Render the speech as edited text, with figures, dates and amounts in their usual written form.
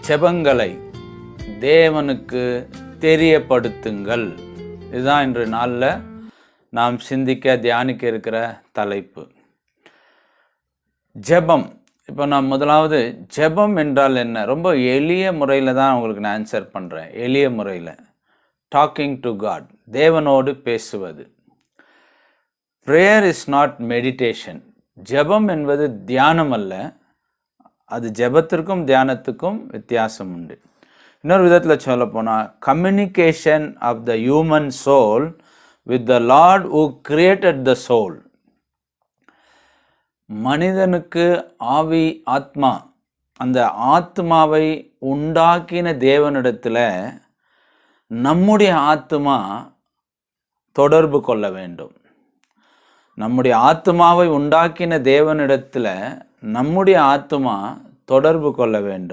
ஜெபங்களை தேவனுக்கு தெரியப்படுத்துங்கள். இதுதான் இன்று நாளில் நாம் சிந்திக்க தியானிக்க இருக்கிற தலைப்பு. ஜெபம். இப்போ நான் முதலாவது ஜெபம் என்றால் என்ன, ரொம்ப எளிய முறையில் தான் உங்களுக்கு நான் ஆன்சர் பண்ணுறேன். எளிய முறையில் டாக்கிங் டு காட், தேவனோடு பேசுவது. Prayer is not meditation. ஜெபம் என்பது தியானம் அல்ல. அது ஜெபத்திற்கும் தியானத்துக்கும் வித்தியாசம் உண்டு. இன்னொரு விதத்தில் சொல்ல போனால், communication of the human soul with the lord who created the soul. மனிதனுக்கு ஆவி, ஆத்மா, அந்த ஆத்மாவை உண்டாக்கின தேவனிடத்தில் நம்முடைய ஆத்மா தொடர்பு கொள்ள வேண்டும். நம்முடைய ஆத்மாவை உண்டாக்கின தேவனிடத்தில் நம்முடைய ஆத்மா தொடர்பு கொள்ள வேண்டும்.